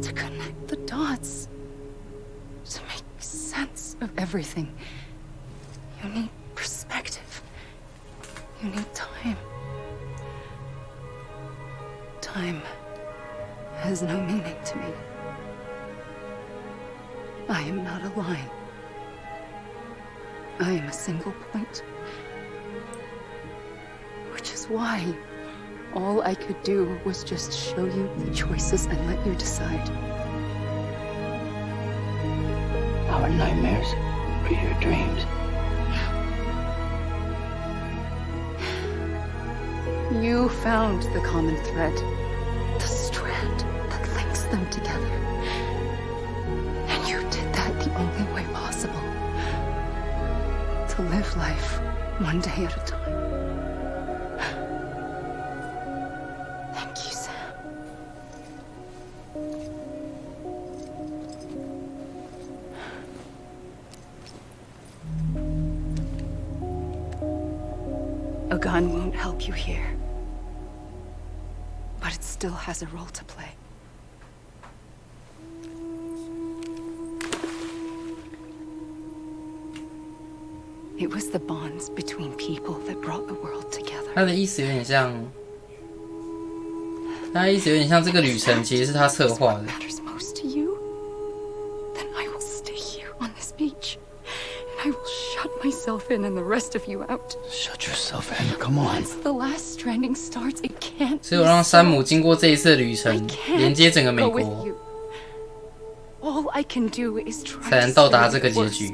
to connect the dots, to make sense of everything. You need perspective. You need time. Time has no meaning to me. I am not a line. I am a single point. Which is why all I could do was just show you the choices and let you decide. Our nightmares are your dreams. You found the common thread, the strand that links them together. And you did that the only way possible. To live life one day at a time. Thank you, Sam. A gun won't help you here. But it still has a role to play. It was the bonds between people that brought the world together. 他的意思有点像，他的意思有点像这个旅程其实是他策划的。Matters most to you, then I will stay here on this beach, and I will shut myself in and the rest of you out. Shut yourself in. Come on. Once the last stranding starts, it can't. 所以我让山姆经过这一次的旅程，连接整个美国， All I can do is try 才能到达这个结局。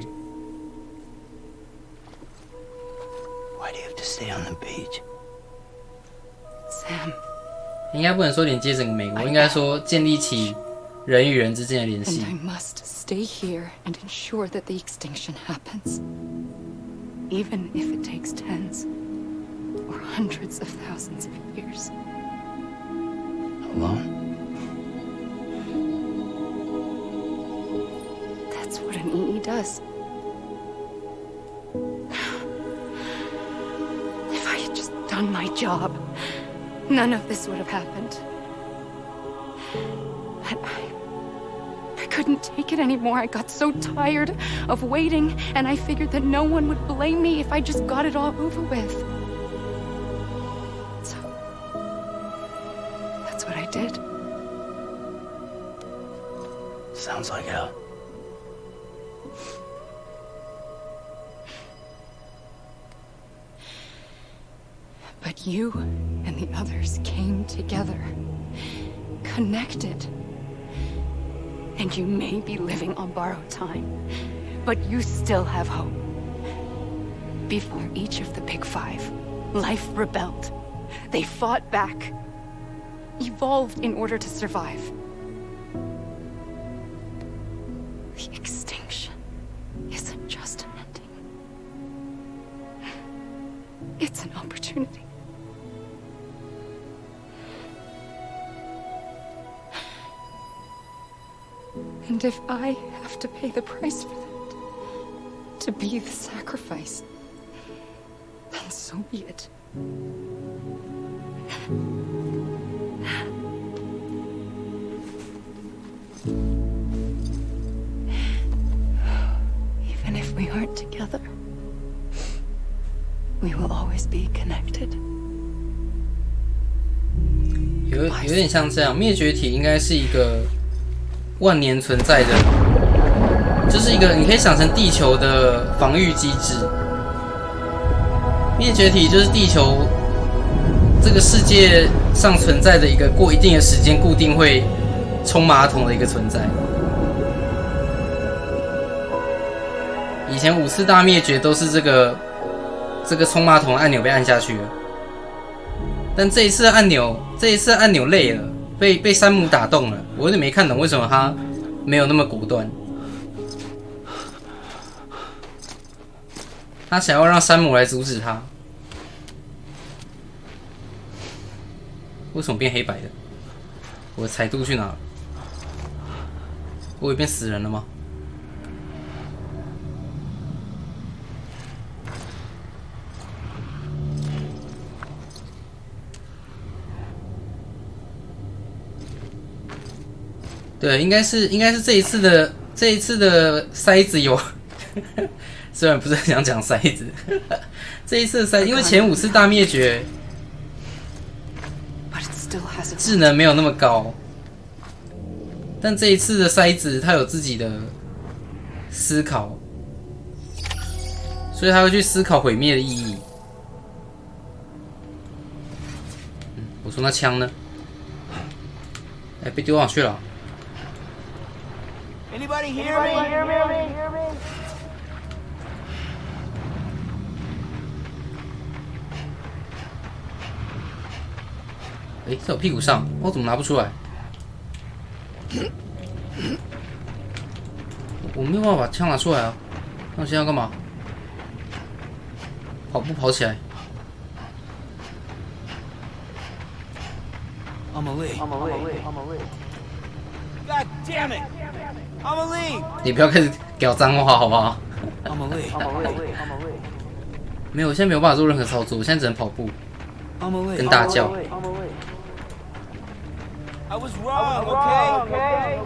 Why do you have to stay on the beach? Sam. 应该不能说连接整个美国，应该说建立起人与人之间的联系。 And I must stay here and ensure that the extinction happens. Even if it takes tens or hundreds of thousands of years. Alone? That's what an EE does. If I had just done my job, none of this would have happened. But I couldn't take it anymore. I got so tired of waiting, and I figured that no one would blame me if I just got it all over with. So, that's what I did. Sounds like hell. But you and the others came together, connected. And you may be living on borrowed time, but you still have hope. Before each of the Big Five, life rebelled. They fought back, evolved in order to survive. The extinction isn't just an ending. It's an opportunity. And if I have to pay the price for that, to be the sacrifice, then so be it. Even if we aren't together, we will always be connected. 有点像这样，灭绝体应该是一个万年存在的，就是一个你可以想成地球的防御机制。灭绝体就是地球这个世界上存在的一个过一定的时间固定会冲马桶的一个存在。以前5次大灭绝都是这个冲马桶的按钮被按下去了，但这一次的按钮累了，被山姆打动了。我有点没看懂为什么他没有那么果断。他想要让山姆来阻止他。为什么变黑白的？我的彩度去哪了？我也变死人了吗？对，应该是这一次的筛子有，虽然不是很想讲筛子，这一次的筛，因为前5次大灭绝智能没有那么高，但这一次的筛子它有自己的思考，所以他会去思考毁灭的意义。我说那枪呢？哎，被丢哪去了？ Anybody hear me? 哎，在我屁股上，我怎么拿不出来？我没有办法把枪拿出来啊！那我现在要干嘛？跑步跑起来。Amelie. God damn it! Amelie. 你不要开始搞脏话好不好？ Amelie. 没有，我现在没有办法做任何操作，我现在只能跑步 Amelie. 跟大叫。 I was wrong, okay?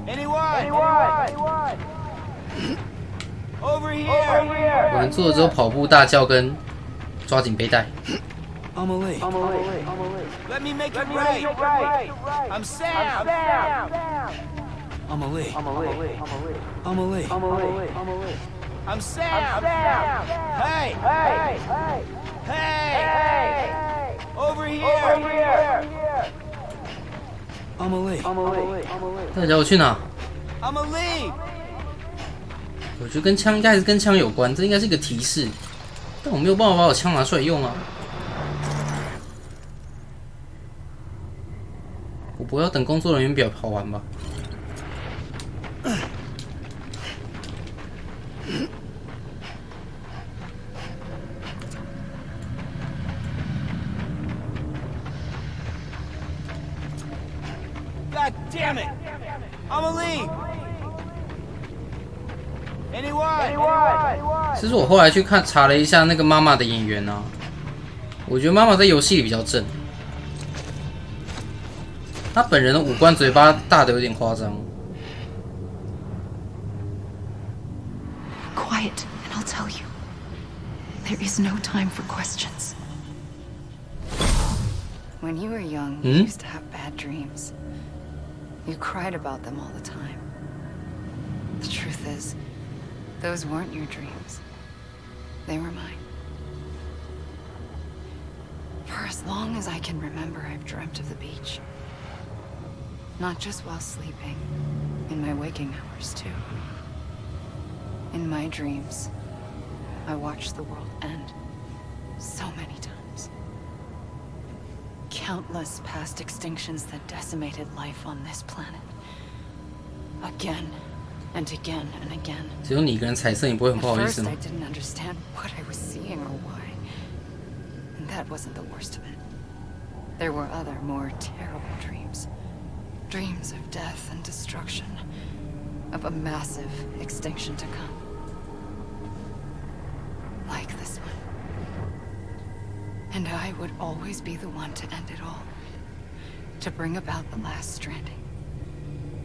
Anyone? Over here. 我能做的只有跑步、大叫跟抓紧背带。 Amelie. Let me make it right. I'm Sam. Amelie. I'm Sam. Hey. Over here. Amelie. 大家我去哪？ Amelie. 我觉得跟枪应该还是跟枪有关，这应该是一个提示，但我没有办法把我枪拿出来用啊。我不要等工作人员表跑完吧？ God damn it! Amelie! Anyone? 其实我后来去查了一下那个妈妈的演员啊，我觉得妈妈在游戏里比较正，她本人的五官嘴巴大的有点夸张。 Quiet, and I'll tell you. There is no time for questions. When you were young, you used to have bad dreams. You cried about them all the time. The truth is, those weren't your dreams. They were mine. For as long as I can remember, I've dreamt of the beach. Not just while sleeping, in my waking hours, too. In my dreams, I watched the world end so many times. Countless past extinctions that decimated life on this planet. Again and again and again. 只有你一个人彩色，你不会很不好意 At 思 first, 吗 I didn't understand what I was seeing or why. And that wasn't the worst of it. There were other, more terrible dreams. Dreams of death and destruction. Of a massive extinction to come. Like this one. And I would always be the one to end it all. To bring about the last stranding.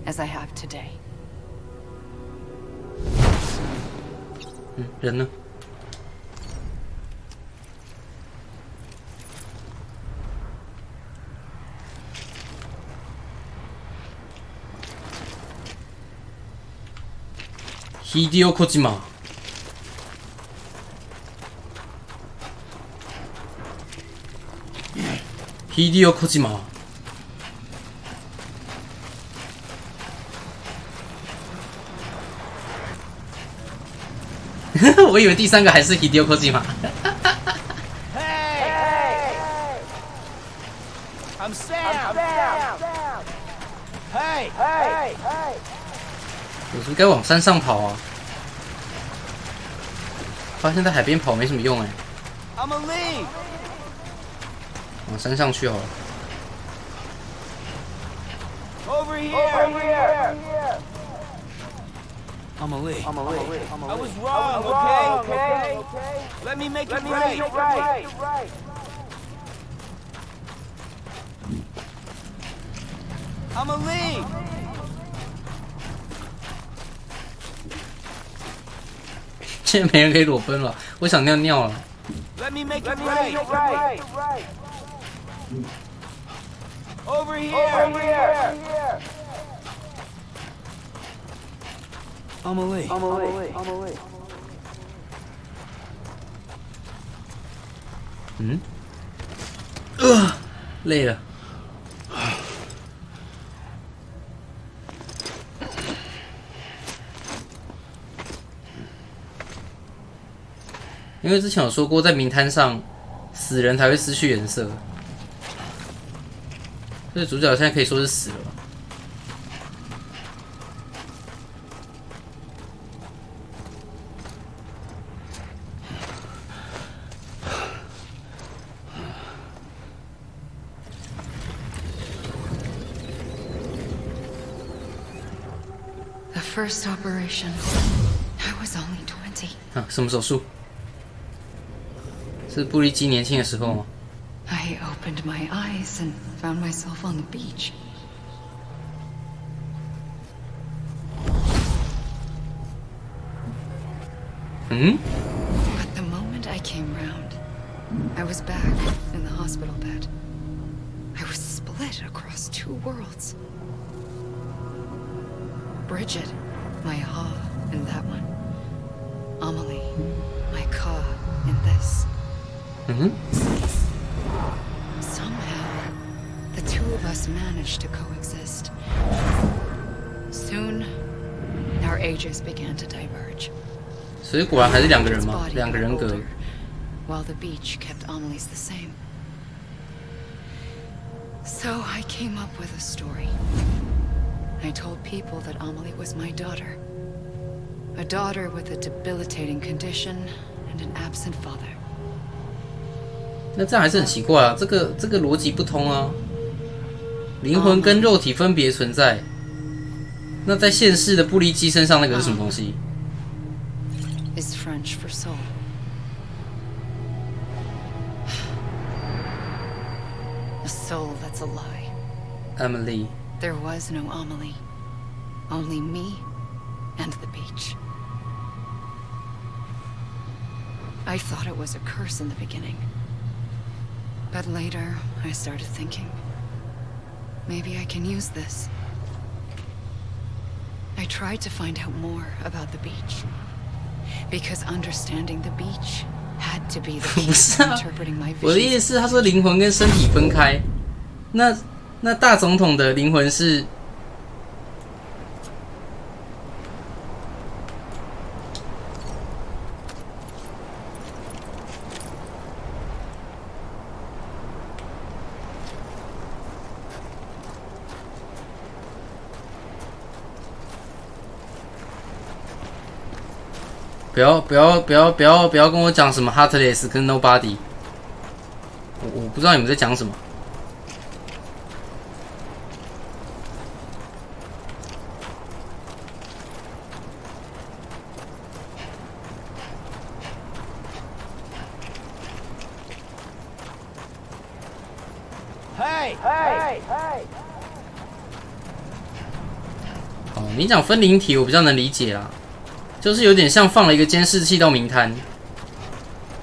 As I have today. 人呢？Hideo Kojima。Hideo Kojima。我以为第三个还是 Hideo Kojima。Hey! I'm Sam! Hey! 我是不是该往山上跑啊？发现在海边跑没什么用哎， Amelie! 往山上去好了。 Over here! Amelie. I was wrong, okay? Let me make it right. Amelie! 现在没人可以裸奔了，我想尿尿了。Let me make it right. Over here. Amelie. 嗯？累了。因为之前有说过，在冥滩上，死人才会失去颜色，所以主角现在可以说是死了吧。The first operation, I was only 20. 啊，什么手术？是布利基年轻的时候吗？ I opened my eyes and found myself on the beach. 嗯？ But the moment I came round, I was back in the hospital bed. I was split across 2 worlds. Bridget, my Ha in that one. Amelie, my Ka in this. 嗯哼。 Somehow, the 2 of us managed to coexist. Soon, our ages began to diverge. 所以果然还是2个人 Bridget's 嘛， body 2个人 got 格。 older, while the beach kept Amelie's the same. So I came up with a story. I told people that Amelie was my daughter. A daughter with a debilitating condition and an absent father. 那这样还是很奇怪啊，这个逻辑不通啊。灵魂跟肉体分别存在，那在现世的布利基身上那个是什么东西？ Is French for soul. A soul that's a lie. Emily， There was no Amelie. Only me and the beach. I thought it was a curse in the beginning. But later, I started thinking, maybe I can use this. I tried to find out more about the beach. Because understanding the beach had to be the 不 key 是 to 啊， interpreting my 我的意 visions. 思是，他说灵魂跟身体分开，那大总统的灵魂是？不要跟我讲什么 heartless 跟 nobody， 我不知道你们在讲什么。Hey! 哦，你讲分灵体我比较能理解啦，就是有点像放了一个监视器到冥滩。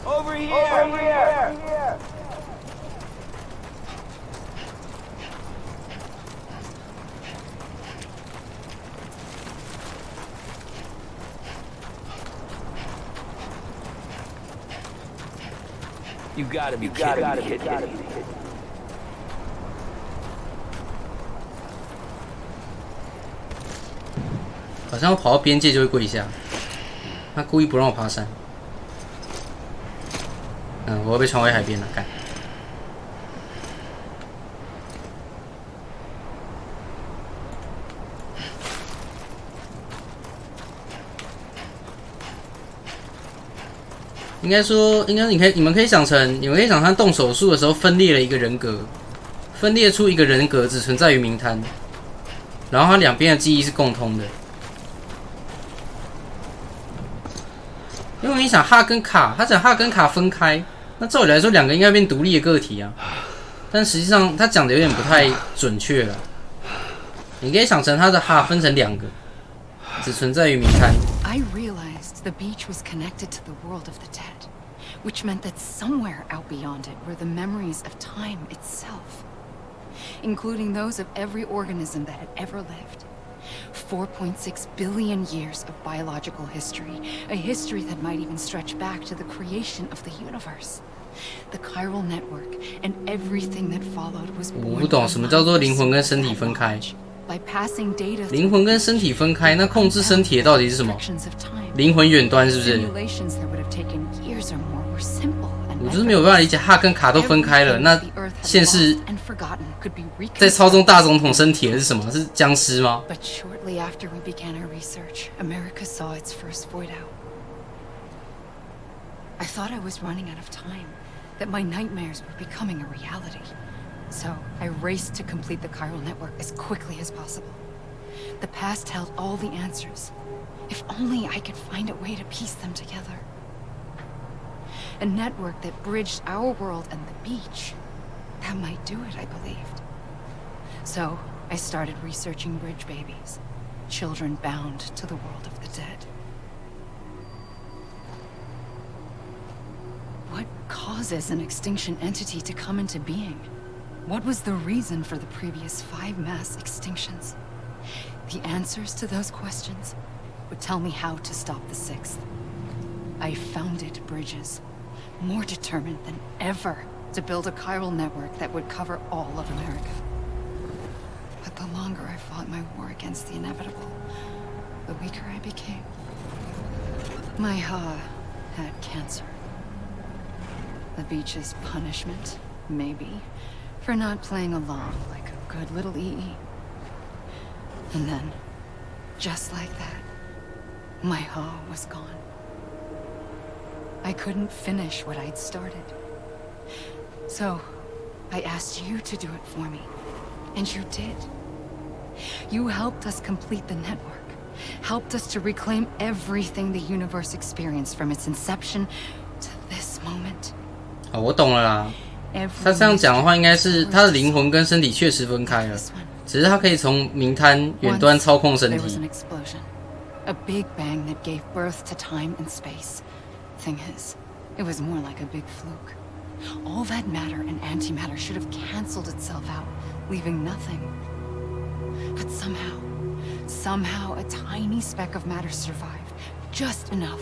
Over here! You gotta be kidding me. 好像我跑到边界就会跪下，他故意不让我爬山。我要被传回海边了，干。应该你们可以想象动手术的时候分裂了一个人格，分裂出一个人格只存在于冥滩，然后它两边的记忆是共通的。因为你想哈跟卡，他讲哈跟卡分开，那照理来说2个应该变独立的个体啊，但实际上他讲的有点不太准确了。你可以想成它的哈分成2个，只存在于冥滩。I realized the beach was connected to the world of the dead, which meant that somewhere out beyond it were the memories of time itself, including those of every organism that had ever lived. 4.6 billion years of biological history, a history that might even stretch back to the creation of the universe. The chiral network and everything that followed was born. 我不懂什么叫做灵魂跟身体分开。灵魂跟身体分开，那控制身体的到底是什么？灵魂远端是不是？我就是没有办法理解，哈跟卡都分开了，那现世在操纵大总统身体的是什么？是僵尸吗？ But shortly after we began our research, America saw its first void out. I thought I was running out of time, that my nightmares were becoming a reality. So I raced to complete the chiral network as quickly as possible. The past held all the answers. If only I could find a way to piece them together. A network that bridged our world and the beach. That might do it, I believed. So I started researching bridge babies, children bound to the world of the dead. What causes an extinction entity to come into being? What was the reason for the previous 5 mass extinctions? The answers to those questions would tell me how to stop the 6th. I founded bridges, more determined than ever to build a chiral network that would cover all of America. But the longer I fought my war against the inevitable, the weaker I became. My Ha had cancer. The beach's punishment, maybe, for not playing along like a good little EE. And then, just like that, my Ha was gone. I couldn't finish what I'd started. So, I asked you to do it for me, and you did. You helped us complete the network, helped us to reclaim everything the universe experienced from its inception to this moment. 好，我懂了啦。他这样讲的话，应该是他的灵魂跟身体确实分开了，只是他可以从冥滩远端操控身体。A big bang that gave birth to time and space. Thing is, it was more like a big fluke. All that matter and antimatter should have canceled itself out, leaving nothing. But somehow a tiny speck of matter survived. Just enough.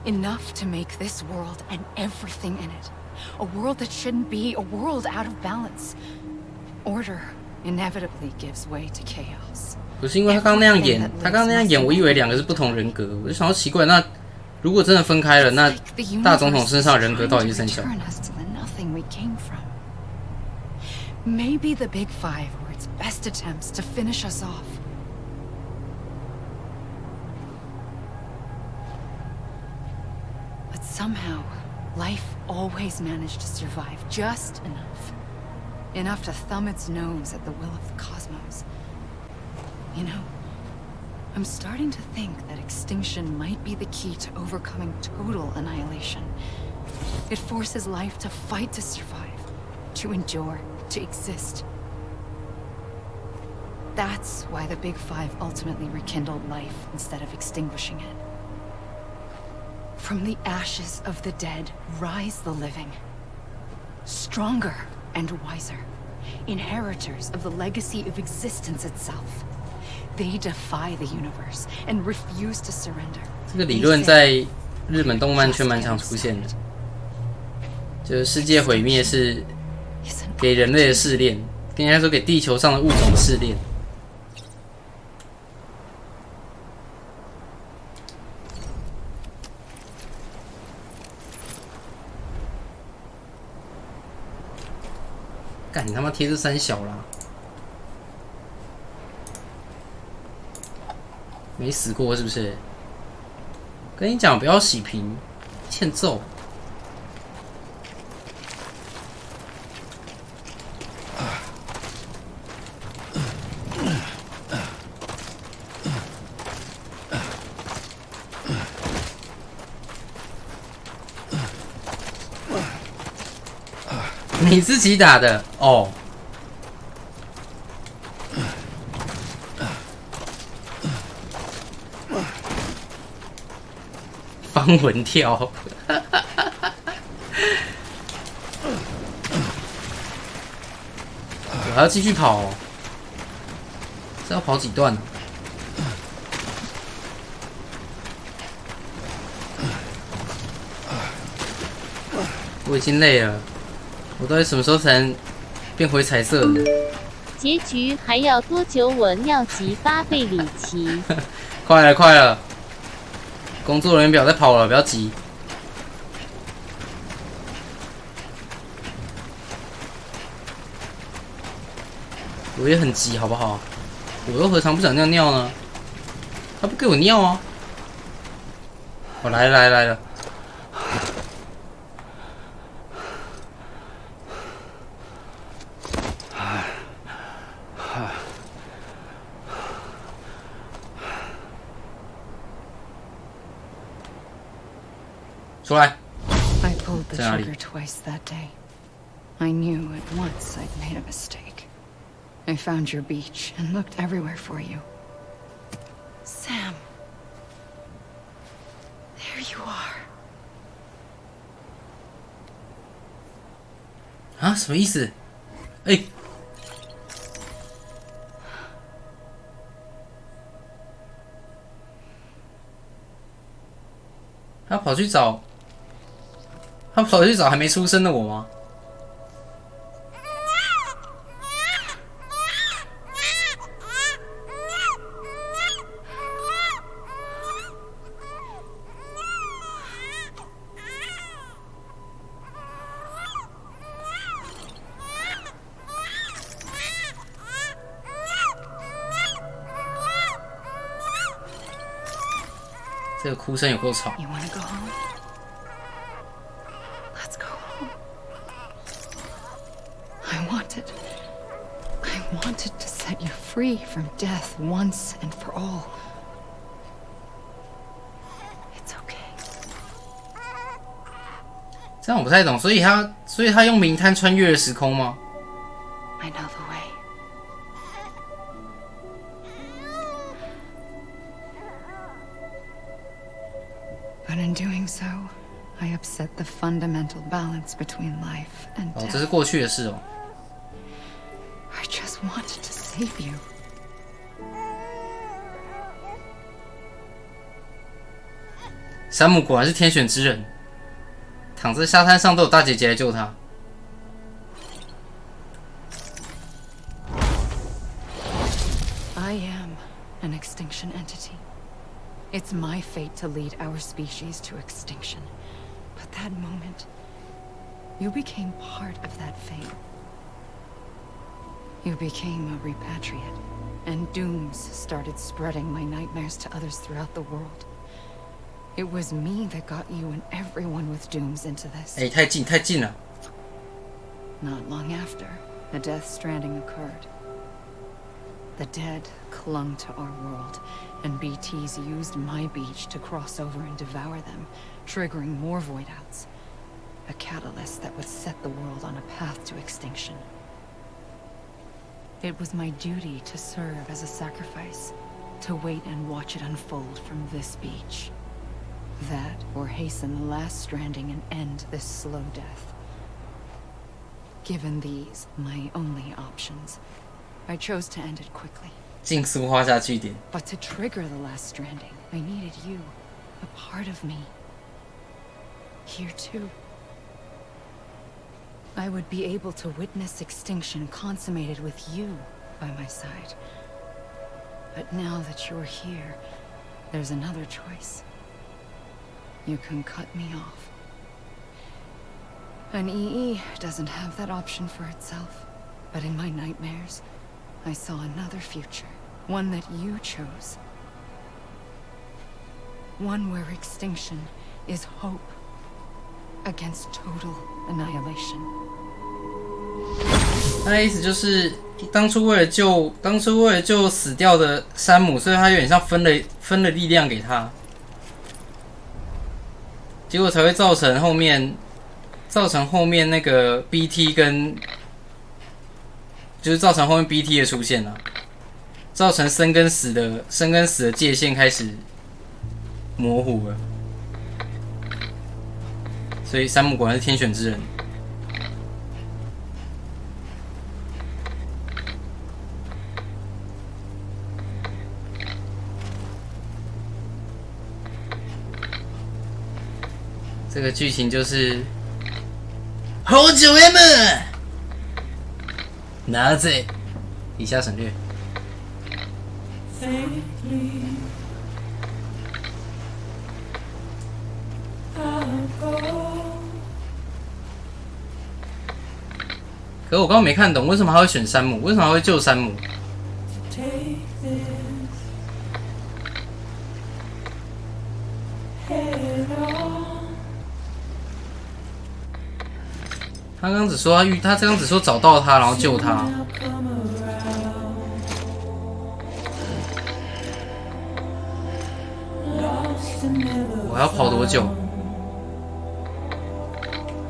Enough to make this world and everything in it. A world that shouldn't be, a world out of balance. Order inevitably gives way to chaos. 不是因为他刚刚那样演，我以为2个是不同人格，我就想到奇怪，那如果真的分开了，那大总统身上的人格到底是怎样？ Maybe the Big Five were its best attempts to finish us off. But somehow, life always managed to survive just enough. Enough to thumb its nose at the will of the cosmos. You know, I'm starting to think that extinction might be the key to overcoming total annihilation. It forces life to fight to survive, to endure, to exist. That's why the Big Five ultimately rekindled life instead of extinguishing it. From the ashes of the dead rise the living. Stronger and wiser. Inheritors of the legacy of existence itself. They defy the universe and refuse to surrender. 这个理论在日本动漫圈蛮常出现的，就是世界毁灭是给人类的试炼，应该说给地球上的物种的试炼。干你他妈贴这三小啦！没死过是不是？跟你讲不要洗屏，欠揍。你自己打的哦。亡魂跳。我还要继续跑哦，这要跑几段呢？我已经累了，我到底什么时候才能变回彩色的？结局还要多久？我尿急8倍里奇。快了，快了！工作人员不要再跑了，不要急。我也很急，好不好？我又何尝不想尿尿呢？他不给我尿啊！我来了，来了，来了！出来！ I pulled the 在哪里？ trigger twice that day. I knew at once I'd made a mistake. I found your beach and looked everywhere for you. Sam. There you are. 啊，什么意思？哎、他跑去找还没出生的我吗？这个哭声有够吵。 You wanna go home? Let's go home. I wanted to set you free from death once and for all. It's okay. 这样我不太懂，所以他用冥滩穿越了时空吗？ I know the way. But in doing so, I upset the fundamental balance between life and 哦， death. 这是过去的事哦。 I just wanted to save you. 山姆果然是天选之人，躺在沙滩上都有大姐姐来救他。 I am an extinction entity. It's my fate to lead our species to extinction. But that moment, you became part of that fate. You became a repatriate, and dooms started spreading my nightmares to others throughout the world. It was me that got you and everyone with dooms into this. 哎，太近太近了！ Not long after, the Death Stranding occurred. The dead clung to our world, and BTs used my beach to cross over and devour them, triggering more void outs. A catalyst that would set the world on a path to extinction. It was my duty to serve as a sacrifice, to wait and watch it unfold from this beach. That, or hasten the last stranding and end this slow death. Given these, my only options, I chose to end it quickly. 竞速画下句点。 But to trigger the last stranding, I needed you, a part of me. Here too. I would be able to witness extinction consummated with you by my side. But now that you're here, there's another choice. You can cut me off. An EE doesn't have that option for itself. But in my nightmares, I saw another future. One that you chose. One where extinction is hope against total annihilation. 他的意思就是当初为了救死掉的山姆，所以他有点像分了力量给他，结果才会造成后面那个 BT 跟就是造成后面 BT 的出现啊，造成生跟死的界限开始模糊了。所以山姆果然是天选之人。这个剧情就是好久 M， 拿着以下省略。可我刚刚没看懂，为什么他会选山姆？为什么他会救山姆？他刚刚只说他刚刚只说找到他，然后救他。我还要跑多久？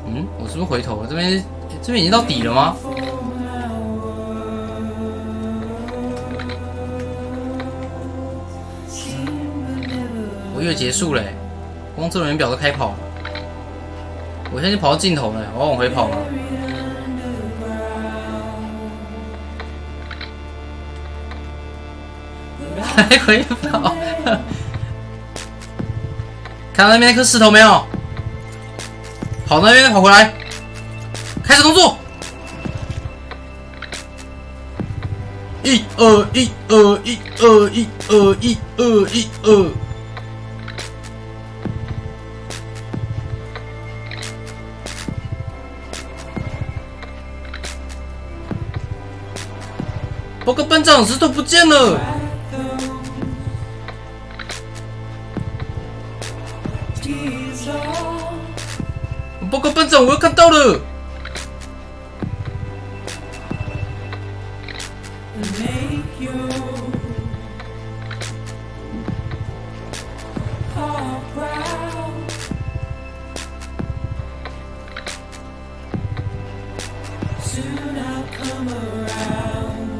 嗯，我是不是回头了？这边已经到底了吗？我以为结束了欸，工作人员表都开跑了。我现在跑到尽头了，我要往回跑了。来回跑，看到那边那颗石头没有？跑那边，跑回来，开始工作。1、2、1、2、1、2、1、2、1、2、1、2。报告班长，石头不见了。报告班长，我又看到了。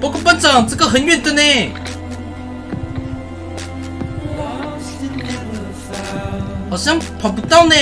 报告班长，这个很远的呢。好像跑不到呢。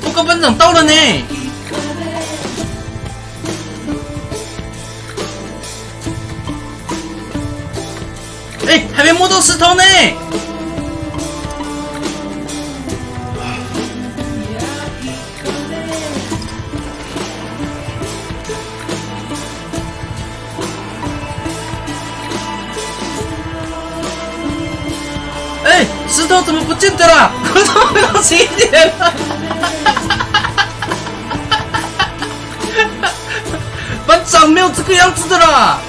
报告班长到了呢。哎，还没摸到石头呢。哎，石头怎么不见得了？我怎么回到起点了？班长没有这个样子的啦。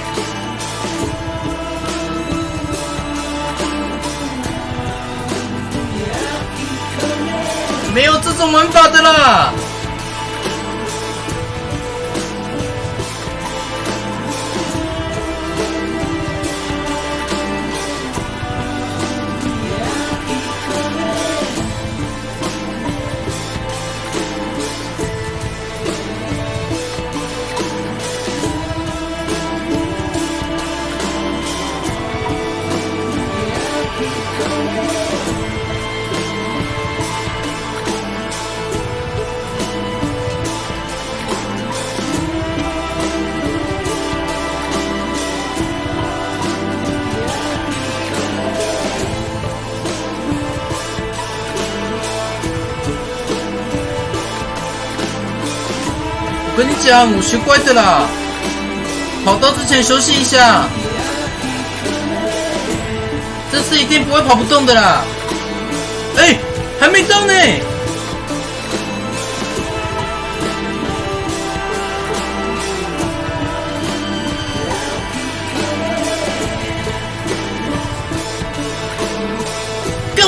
没有这种玩法的啦。我跟你讲，我学乖的啦，跑到之前休息一下，这次一定不会跑不动的啦。哎，还没到呢。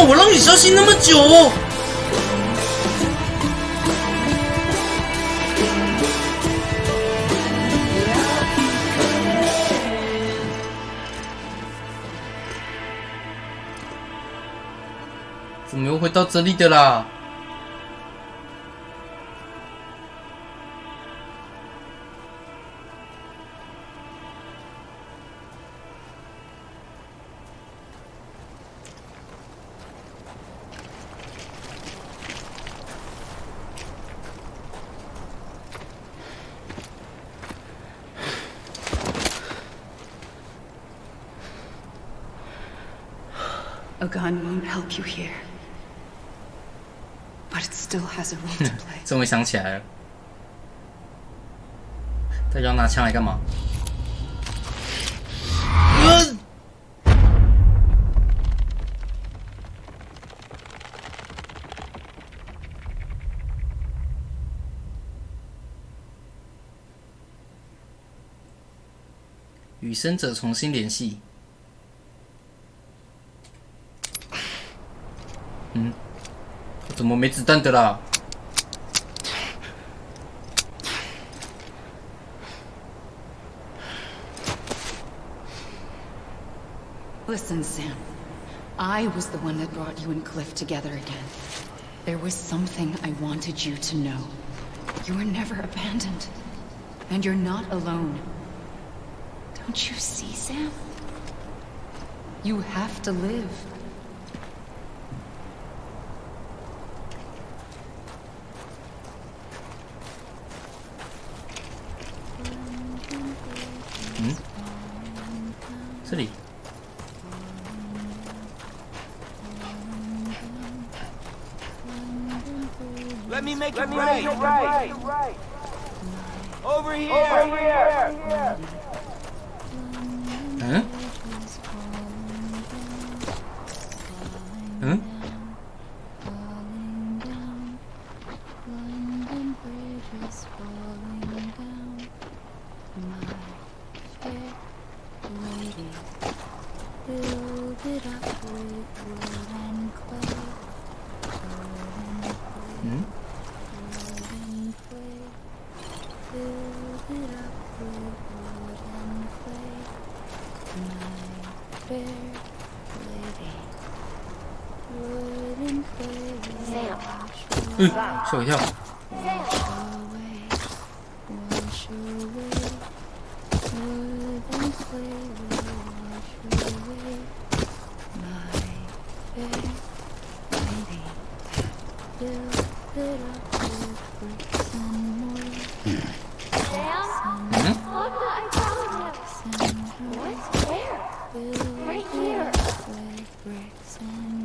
我让你消息那么久。怎么又会到这里的啦？A gun won't help you here. But it still has a role to play. 终于想起来了，他要拿枪来干嘛？与生者重新联系。怎么没子弹的啦？ Listen, Sam. I was the one that brought you and Cliff together again. There was something I wanted you to know. You were never abandoned. And you're not alone. Don't you see, Sam? You have to live. Hmm? 这里。 Let me make it right. Over here. Huh? Huh? Sam. 吓我一跳。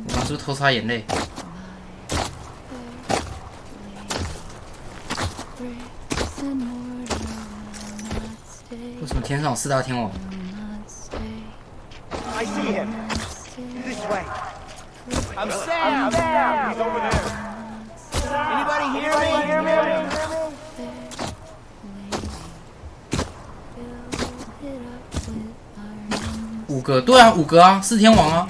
我刚是不是偷擦眼泪？ 为什么天上有四大天王 I see him. This way. I'm Sam. He's over there. Anybody hear me? 5个，对啊，5个啊，四天王啊。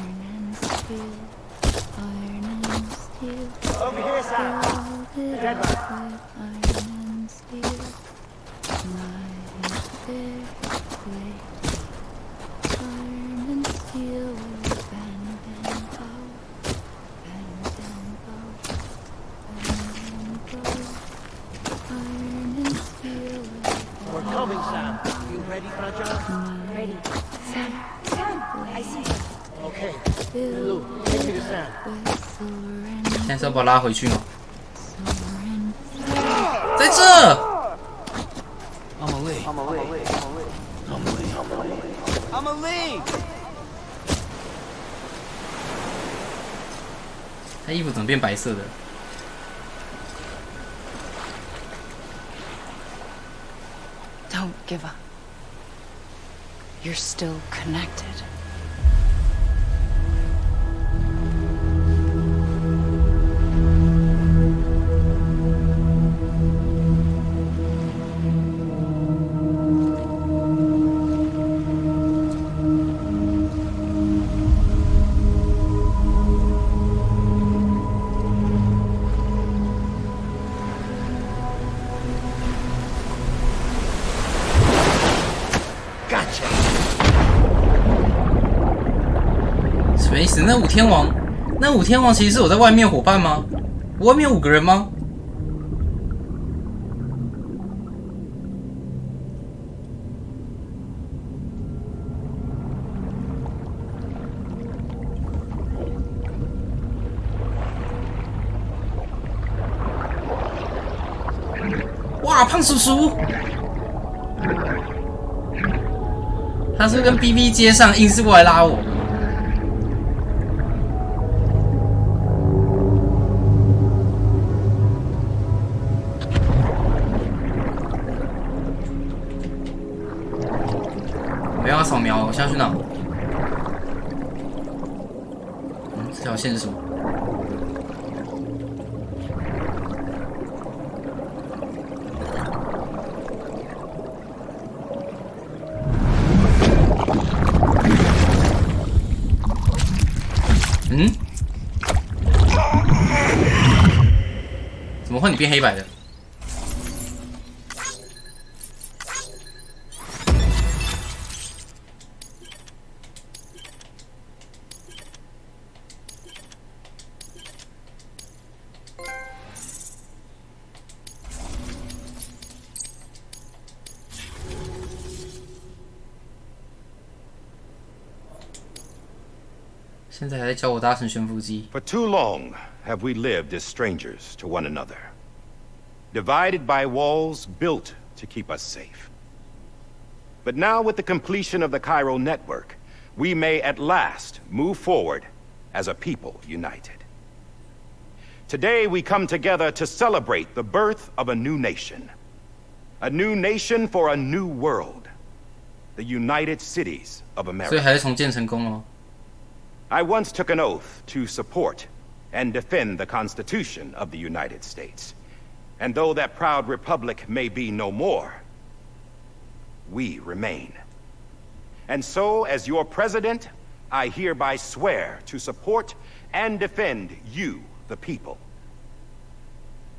Over here, Sam. Dead one. We're coming, Sam. You ready, Fragile? Ready. Sam. Sam. I see him. Okay. Lou, take me to Sam. 现在是要把我拉回去吗？在这。 I'm a lead. I'm a lead. 他衣服怎么变白色的？ Don't give up. You're still connected. 思？那五天王其实是我在外面伙伴吗？我外面有5个人吗？哇，胖叔叔，他是不是跟 BB 接上，硬是过来拉我。不要扫描，我现在去哪？这条线是什么？怎么换你变黑白的？现在还在教我搭乘悬浮机。 For too long have we lived as strangers to one another, divided by walls built to keep us safe. But now with the completion of the Cairo network, we may at last move forward as a people united. Today we come together to celebrate the birth of a new nation for a new world, the United Cities of 所以 America. 还是重建成功了吗？ I once took an oath to support and defend the Constitution of the United States. And though that proud republic may be no more, we remain. And so, as your president, I hereby swear to support and defend you, the people.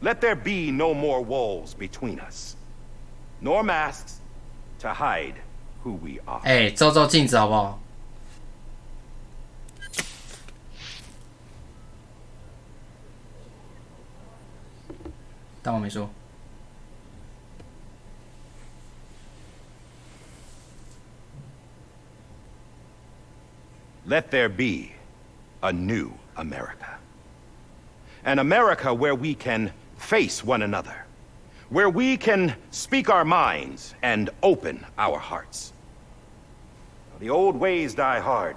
Let there be no more walls between us, nor masks to hide who we are. 哎，照照镜子好不好？ 当我没说。Let there be a new America. An America where we can face one another, where we can speak our minds and open our hearts. The old ways die hard,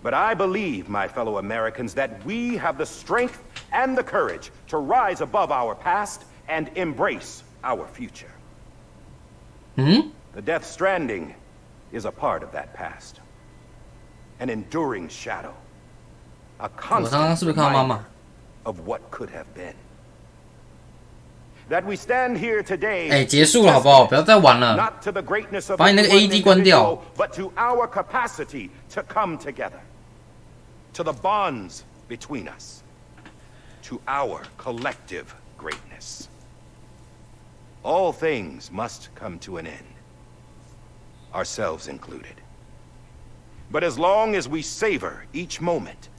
but I believe, my fellow Americans, that we have the strength and the courage to rise above our past and embrace our future. The Death Stranding is a part of that past. An enduring shadow. A constant reminder of what could have been. That we stand here today. 哎，结束了好不好？不要再玩了。 Not to the greatness of 把你那个 AED 关掉。 but to our capacity to come together. To the bonds between us. To our collective greatness. All things must come to an end. Ourselves included. But as long as we savor each moment,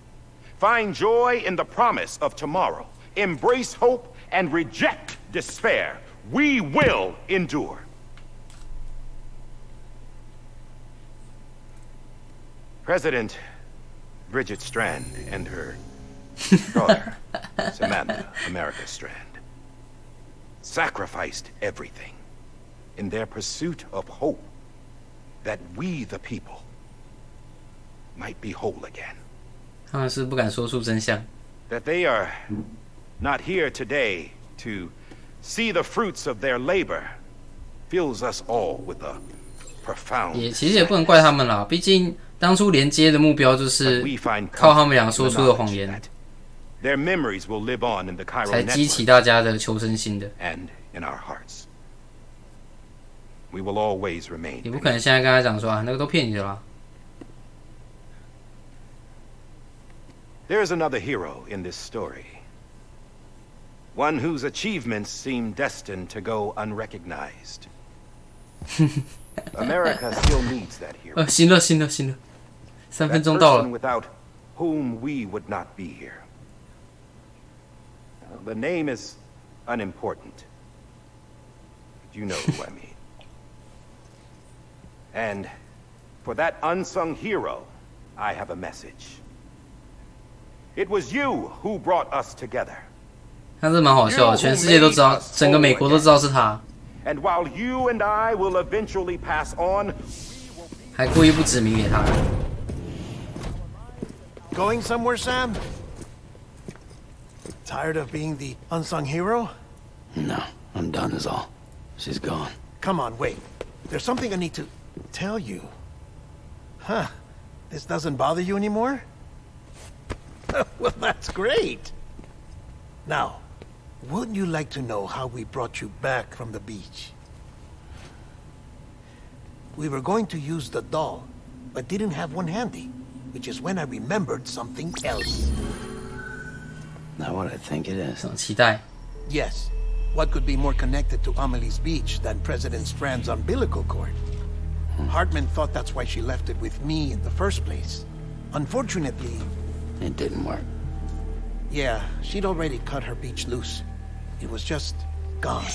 find joy in the promise of tomorrow, embrace hope, and reject despair, we will endure. President Bridget Strand and her daughter, Samantha America Strand, sacrificed everything in their pursuit of hope that we, the people, might be whole again. 他们是不敢说出真相。 That they are not here today to see the fruits of their labor fills us all with a profound. 其实也不能怪他们啦，毕竟当初连接的目标就是靠他们俩说出的谎言， Their memories will live on in the Cairo 才激起 network 大家的求生心的。 and in our hearts. We will always remain. 你不可能现在跟他讲说啊，那个都骗你的啦。 There is another hero in this story. One whose achievements seem destined to go unrecognized. America still needs that hero. 行了，3分钟 That 到 person 了。 without whom we would not be here. The name is unimportant. You know who I mean. And for that unsung hero, I have a message. It was you who brought us together. 他这蛮好笑的，全世界都知道，整个美国都知道是他， And while you and I will eventually pass on, 还故意不指名给他。 Going somewhere, Sam? Tired of being the unsung hero? No, I'm done is all. She's gone. Come on, wait. There's something I need to tell you. Huh. This doesn't bother you anymore? Well, that's great. Now, wouldn't you like to know how we brought you back from the beach? We were going to use the doll, but didn't have one handy, which is when I remembered something else. Not what I think it is. 期待。 Yes. What could be more connected to Amelie's beach than President Strand's umbilical cord? Hartman thought that's why she left it with me in the first place. Unfortunately... It didn't work. Yeah, she'd already cut her beach loose. It was just gone.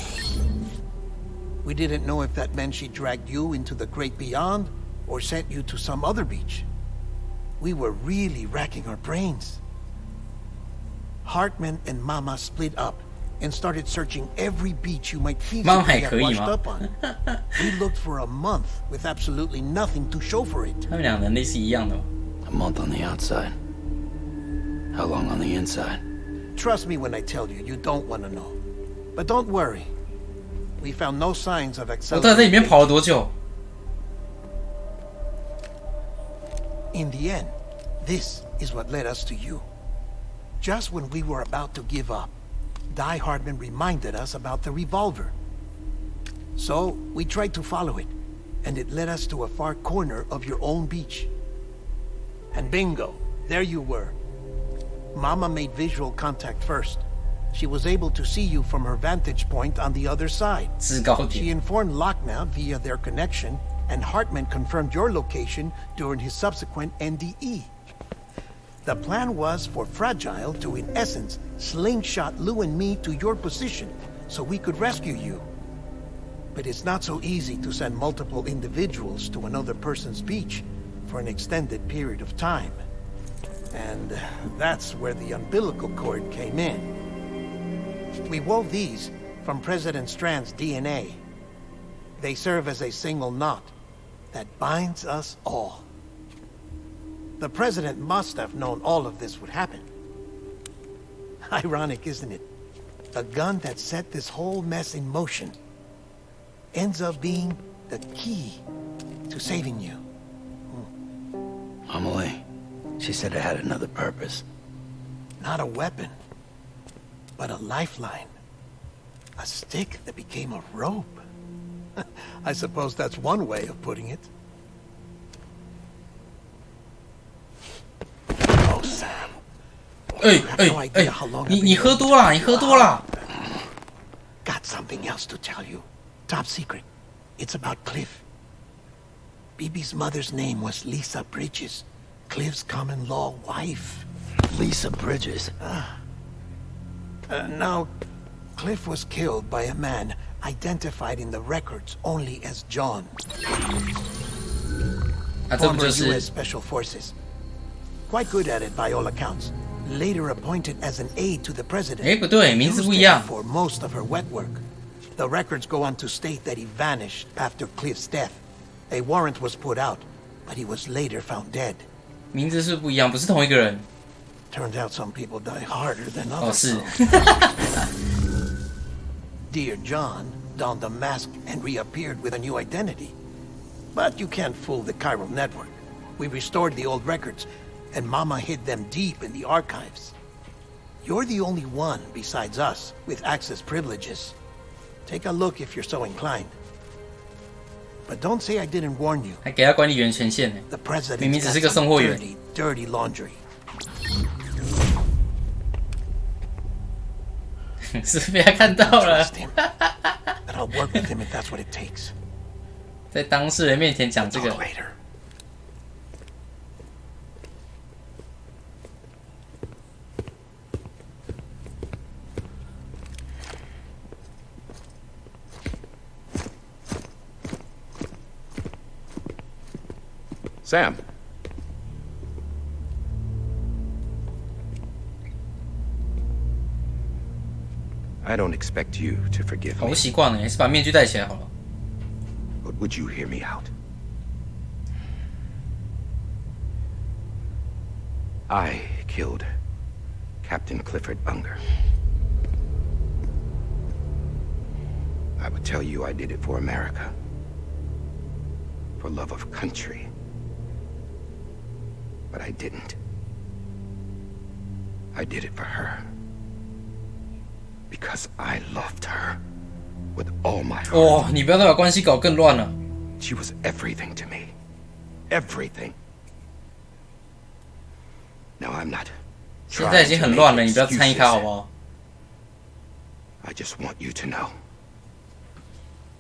We didn't know if that meant she dragged you into the great beyond, or sent you to some other beach. We were really racking our brains. Hartman and Mama split up and started searching every beach you might feasibly have washed up on. We looked for a month with absolutely nothing to show for it. 他们俩能力是一样的吗？ A month on the outside. How long on the inside? Trust me when I tell you, you don't want to know. But don't worry. We found no signs of 我到底在里面跑了多久？ In the end, this is what led us to you. Just when we were about to give up, Die Hardman reminded us about the revolver. So, we tried to follow it, and it led us to a far corner of your own beach. And bingo, there you were. Mama made visual contact first. She was able to see you from her vantage point on the other side. 制高点。 She informed Lockna via their connection, and Hartman confirmed your location during his subsequent NDE. The plan was for Fragile to, in essence, slingshot Lou and me to your position so we could rescue you. But it's not so easy to send multiple individuals to another person's beach for an extended period of time. And that's where the umbilical cord came in. We wove these from President Strand's DNA. They serve as a single knot that binds us all. The President must have known all of this would happen. Ironic, isn't it? The gun that set this whole mess in motion ends up being the key to saving you. Amelie, she said it had another purpose. Not a weapon, but a lifeline. A stick that became a rope. I suppose that's one way of putting it. Oh, Sam. 你喝多了，你喝多了。 Got something else to tell you. Top secret. It's about Cliff. BB's mother's name was Lisa Bridges, Cliff's common-law wife. Lisa Bridges? Now, Cliff was killed by a man identified in the records only as John. Former U.S. Special Forces. Quite good at it by all accounts. Later appointed as an aide to the president. 不对，名字不一样。 For most of her wet work. The records go on to state that he vanished after Cliff's death. A warrant was put out, but he was later found dead. 名字是不一样，不是同一个人。 Turns out some people die harder than 哦， others. 是。Dear John donned a mask and reappeared with a new identity. But you can't fool the chiral network. We restored the old records, and Mama hid them deep in the archives. You're the only one besides us with access privileges. Take a look if you're so inclined. But don't say I didn't warn you. 还给他管理员权限呢。 The president 明明只是 got 个送货 some 员。 dirty laundry. 是被他看到了。 Trust him. And I'll work with him if that's what it takes. 在当事人面前讲这个 Talk later. Sam. I don't expect you to forgive 好 me, 不习惯呢，还是把面具戴起来好了。 but would you hear me out? I killed Captain Clifford Unger. I would tell you I did it for America, for love of country, but I didn't. I did it for her, because I loved her with all my heart. 哦，你不要再把关系搞更乱了。 She was everything to me. Everything. Now I'm not 现在已经很乱了，你不要参与 excuses. 他好不好？ I just want you to know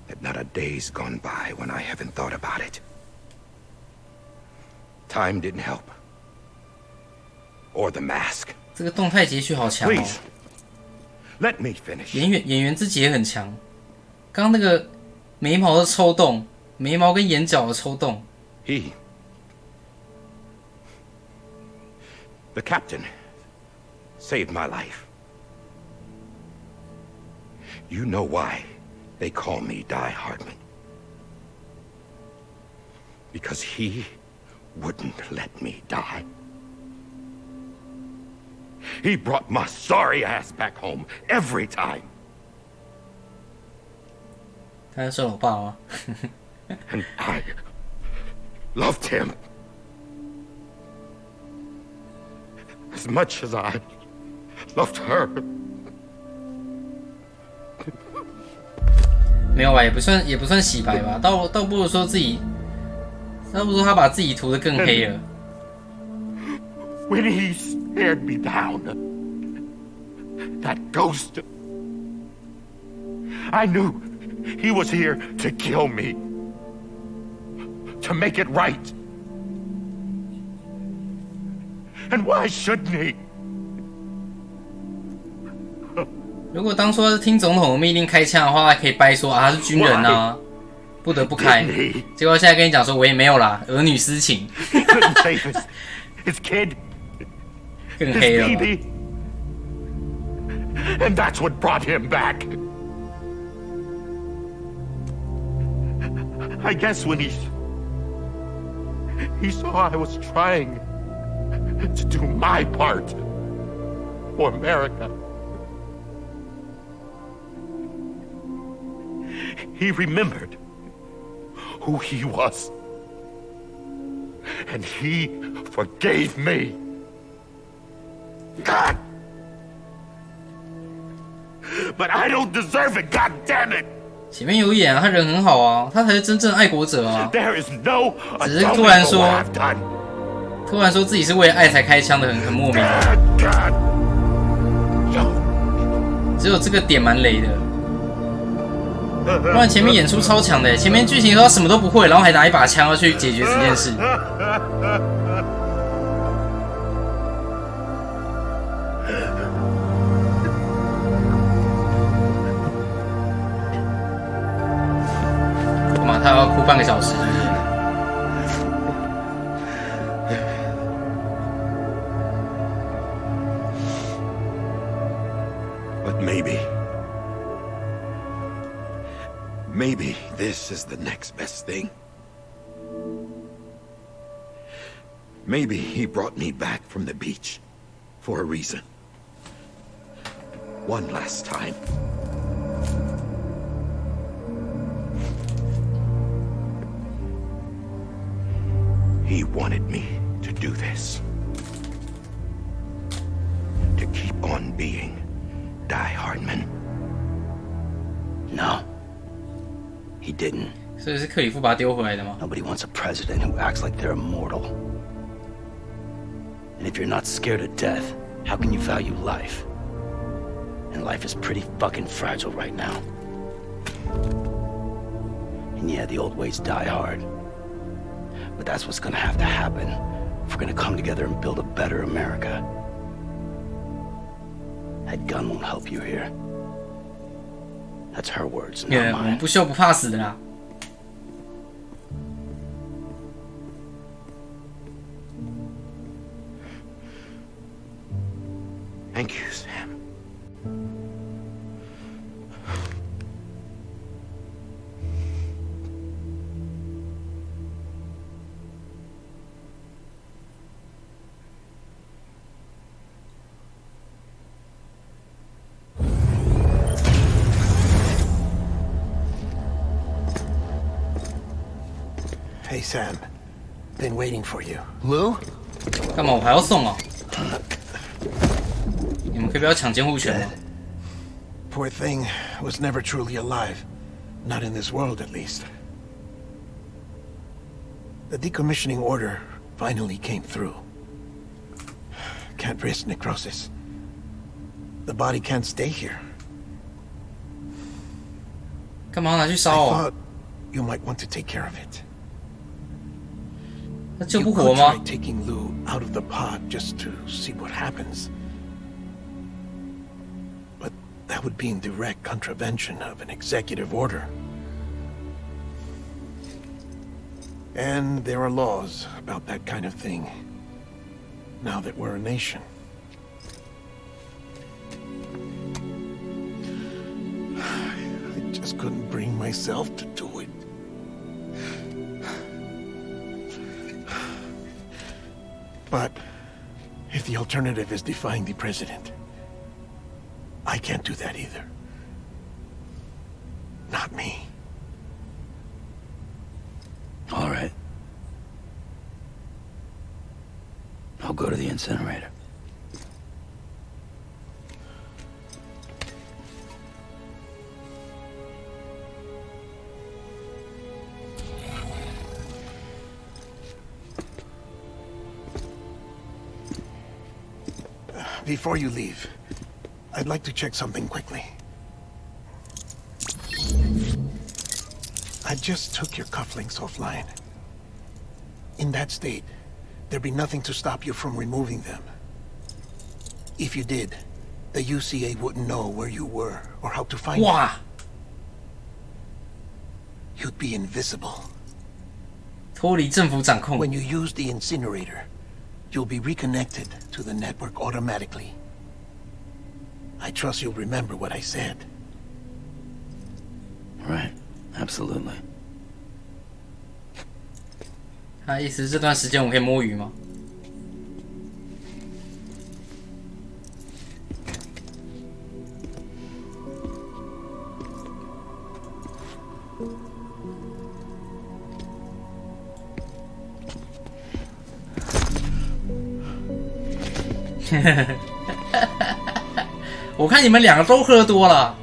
that not a day's gone by when I haven't thought about it. Time didn't help. Or the mask. 这个动态截取好强哦， Please, let me finish. 演员自己也很强。刚刚那个眉毛的抽动，眉毛跟眼角的抽动， The captain saved my life. You know why they call me Die Hardman. Because he wouldn't let me die. He brought my sorry ass back home every time. 他是老爸吗？ And I loved him. As much as I loved her. 没有吧，也不算洗白吧，倒不如说自己，倒不如说他把自己涂得更黑了。 When he stared me down, that ghost, I knew he was here to kill me, to make it right. And why shouldn't he? 如果当初他是听总统的命令开枪的话，还可以掰说啊他是军人啊，不得不开。结果现在跟你讲说我也没有啦，儿女私情。 He couldn't save his kid, 更 his 黑了吧。 baby. And that's what brought him back. I guess when he saw I was trying to do my part for America, he remembered who he was. And he forgave me. God! But I don't deserve it, God damn it! 前面有演啊，他人很好啊，他才是真正的爱国者啊。 There is no 只是 atoning 突然 for 说 what I've done. 突然说自己是为了爱才开枪的，很莫名。 God! No. 只有这个点蛮雷的，不然前面演出超强的，前面剧情说他什么都不会，然后还拿一把枪要去解决这件事。干嘛？他要哭半个小时？ But maybe this is the next best thing. Maybe he brought me back from the beach for a reason. One last time. He wanted me to do this. To keep on being Die Hardman. No. He didn't. 所以是克里夫把他丢回来的吗？ Nobody wants a president who acts like they're immortal. And if you're not scared of death, how can you value life? And life is pretty fucking fragile right now. And yeah, the old ways die hard. But that's what's gonna have to happen if we're gonna come together and build a better America. That gun won't help you here. That's her words, 我 not 们 mine. 不秀不怕死的啦。Thank you, Sam. Hey, Sam. Been waiting for you. Lou? 干嘛？我还要送哦？你们可以不要抢监护权吗？ Poor thing was never truly alive. Not in this world, at least. The decommissioning order finally came through. Can't risk necrosis. The body can't stay here. 干嘛拿去烧 I 哦？ thought you might want to take care of it. 那救 You 不 could 活 try 吗？ taking Lou out of the pod just to see what happens. But that would be in direct contravention of an executive order. And there are laws about that kind of thing, now that we're a nation. I just couldn't bring myself to do it. But if the alternative is defying the president, I can't do that either. Not me. All right. I'll go to the incinerator. Before you leave, I'd like to check something quickly. I just took your cufflinks offline. In that state, there'd be nothing to stop you from removing them. If you did, the UCA wouldn't know where you were or how to find you. 哇！ You'd be invisible. 脱离政府掌控。 When you use the incinerator, you'll be reconnected to the network automatically. I trust you'll remember what I said. Right. Absolutely. 他意思是这段时间我可以摸鱼吗？我看你们两个都喝多了，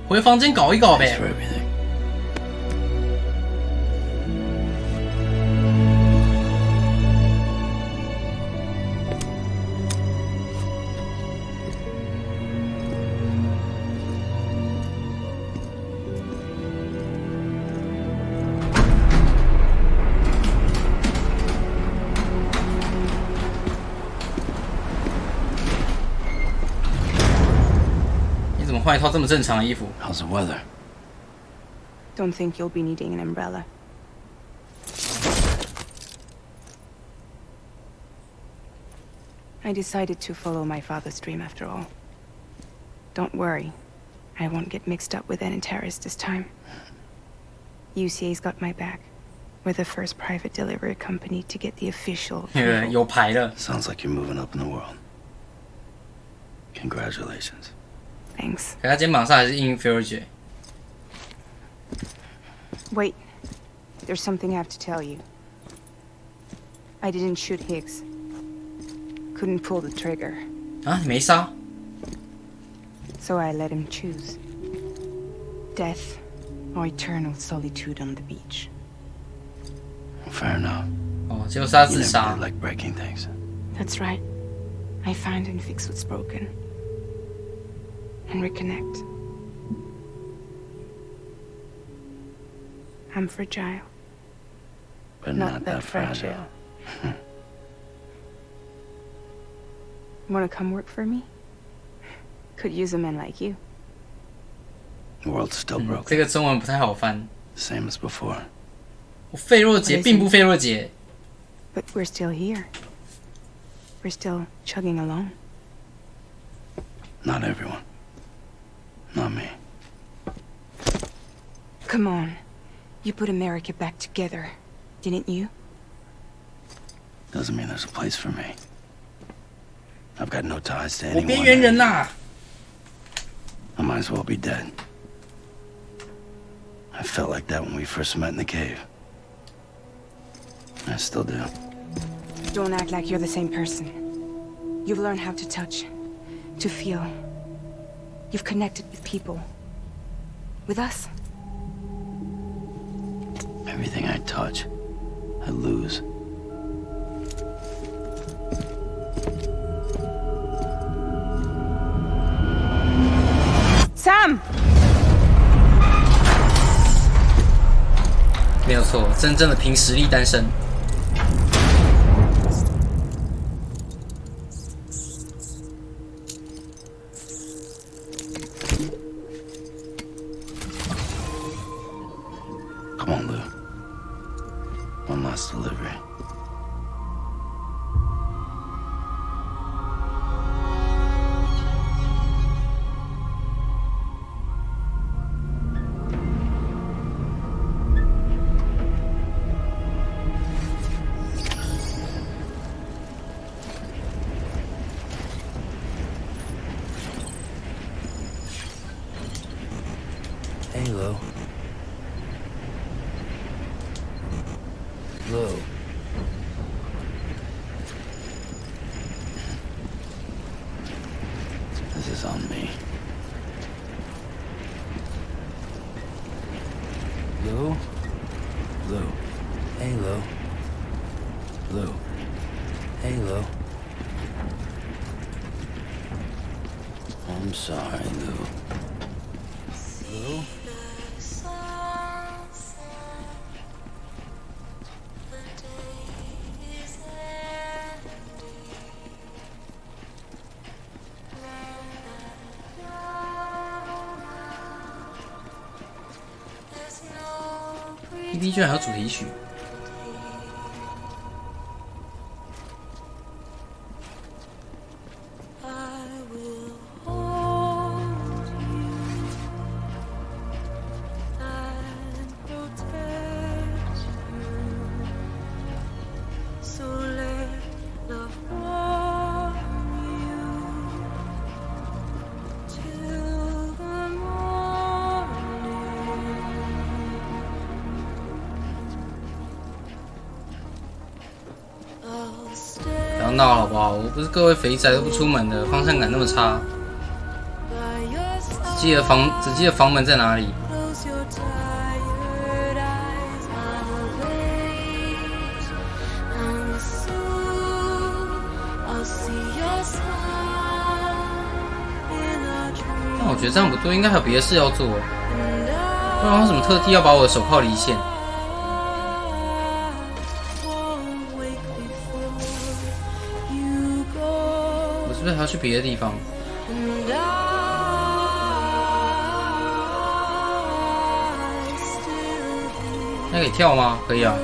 回房间搞一搞 Thanks 呗 for。everything. 你怎么换一套这么正常的衣服？ How's the weather? Don't think you'll be needing an umbrella. I decided to follow my father's dream after all. Don't worry. I won't get mixed up with any terrorists this time. UCA's got my back. We're the first private delivery company to get the official 有牌的。 Sounds like you're moving up in the world. Congratulations. Thanks. 可他肩膀上还是印 Fury。 Wait. There's something I have to tell you. I didn't shoot Higgs. Couldn't pull the trigger. 啊，你没杀？ So I let him choose. Death or eternal solitude on the beach. Fair enough. 哦，结果是他 You 自 never 杀 did。like breaking things. That's right. I find and fix what's broken. And reconnect. I'm fragile. But not that fragile. Wanna come work for me? Could use a man like you. The world's still 这 broken. 个中文不太好翻。 Same as before. 我费若杰并不费若杰。 But we're still here. We're still chugging along. Not everyone. Not me. Come on. You put America back together, didn't you? Doesn't mean there's a place for me. I've got no ties to 我 anyone. 边缘人呐、 I might as well be dead. I felt like that when we first met in the cave. I still do. Don't act like you're the same person. You've learned how to touch, to feel. You've connected with people. With us. Everything I touch, I lose. Sam! 没有错，真正的凭实力单身。Come on, Lou. One last delivery. Hey, Lou. Lou. This is on me. Lou? Lou. Hey, Lou. Lou. Hey, Lou. I'm sorry, Lou. Lou? ED 居然还有主题曲。不要闹了好不好？我不是各位肥宅都不出门的，方向感那么差。只记得房门在哪里。但我觉得这样不对，应该还有别的事要做，不然为什么特地要把我的手铐离线？我是不是还要去别的地方？那可以跳吗？可以啊。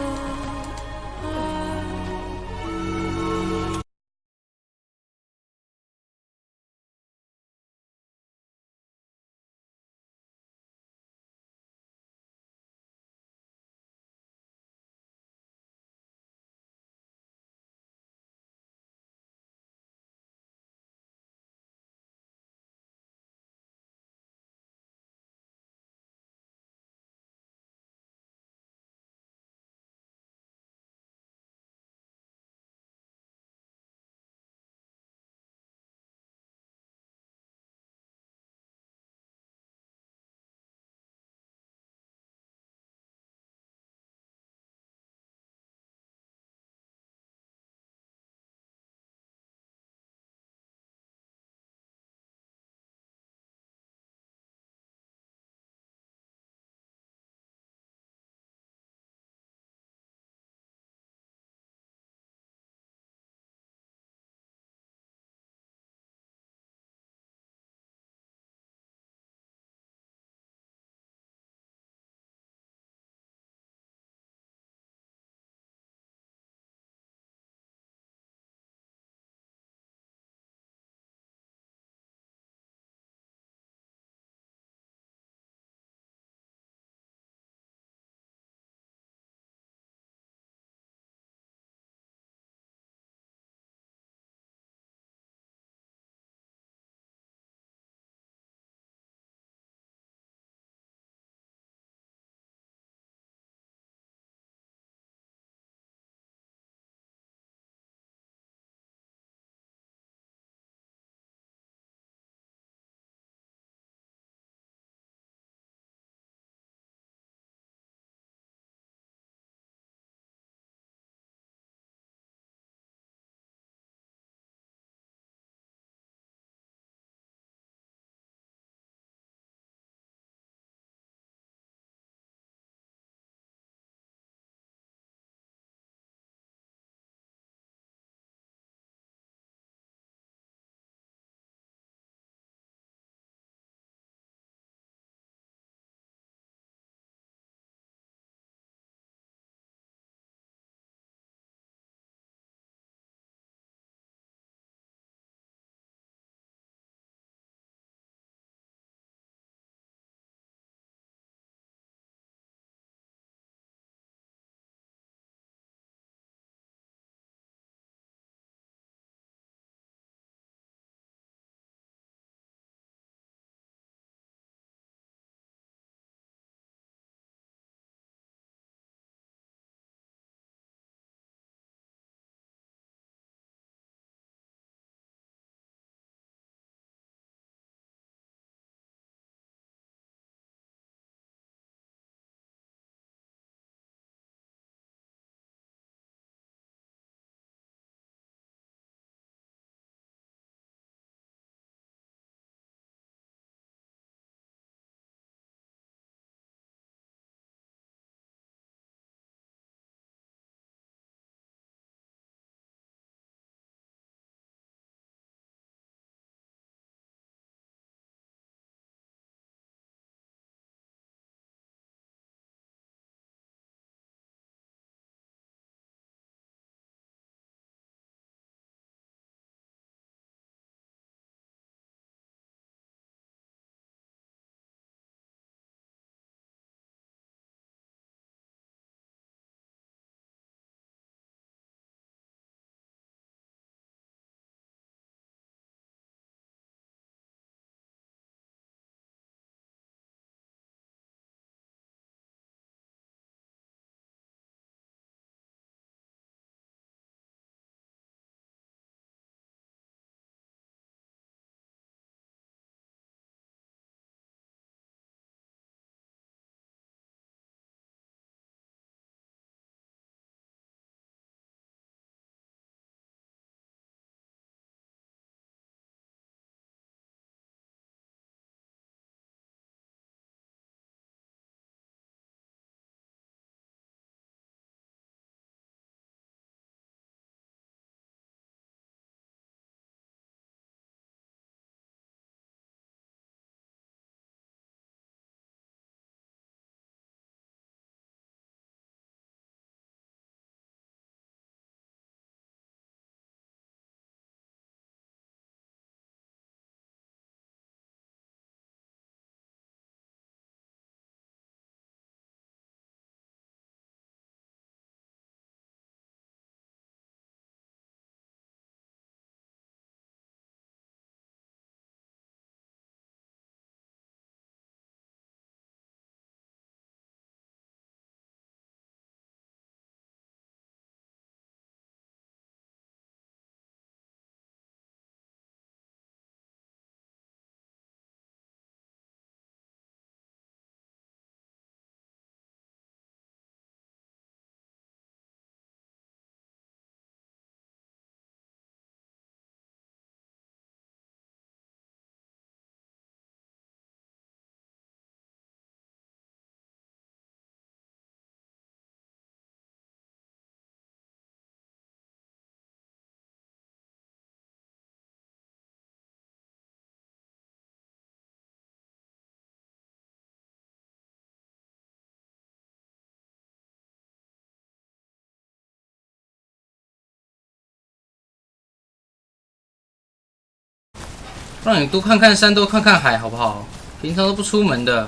让你多看看山，多看看海，好不好？平常都不出门的，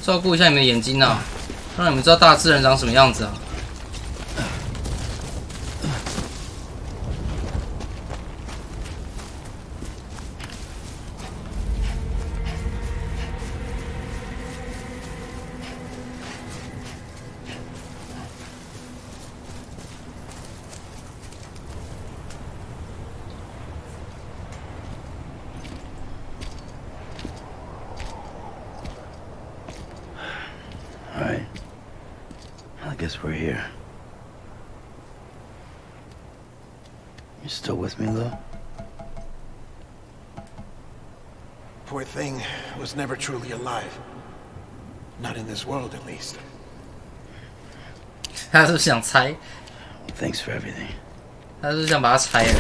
照顾一下你们的眼睛啊，让你们知道大自然长什么样子啊。Alright. I guess we're here. You still with me, Lou? Poor thing was never truly alive. Not in this world, at least. 他是不是想拆？ Thanks for everything. 他是不是想把它拆了？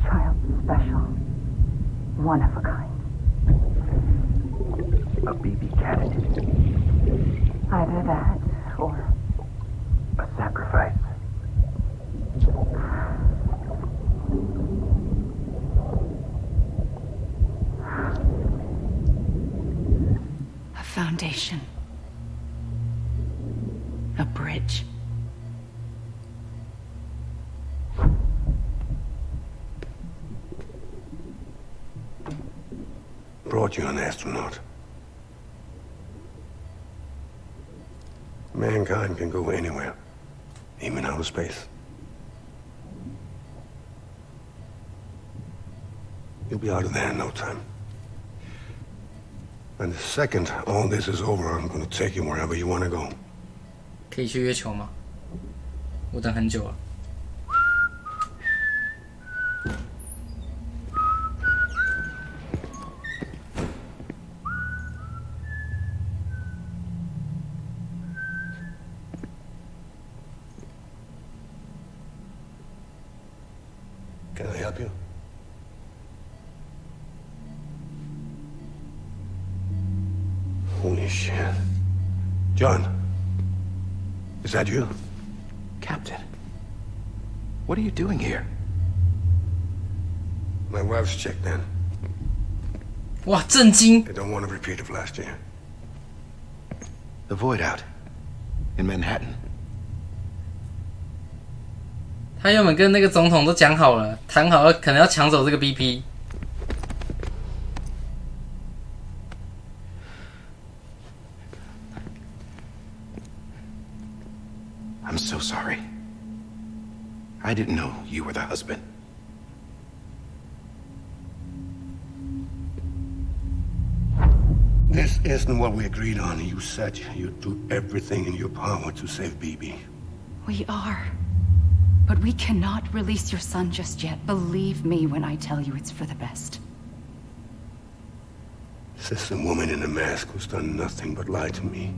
Child's special. One of a kind. A BB candidate. Either that, or A sacrifice. a foundation. A bridge. Brought you an astronaut. Mankind can go anywhere, even outer space. You'll be out of there in no time. And the second all this is over, I'm gonna take you wherever you wanna go. 可以去月球吗？我等很久了。 Can I help you? Holy shit. John, is that you? Captain, what are you doing here? My wife's checked in. 哇，震惊！ They don't want a repeat of last year. The void out. In Manhattan. 他原本跟那个总统都讲好了，谈好了，可能要抢走这个 BP。 I'm so sorry. I didn't know you were the husband. This isn't what we agreed on. You said you'd do everything in your power to save BB. We are. But we cannot release your son just yet. Believe me when I tell you it's for the best. This is a woman in a mask who's done nothing but lie to me.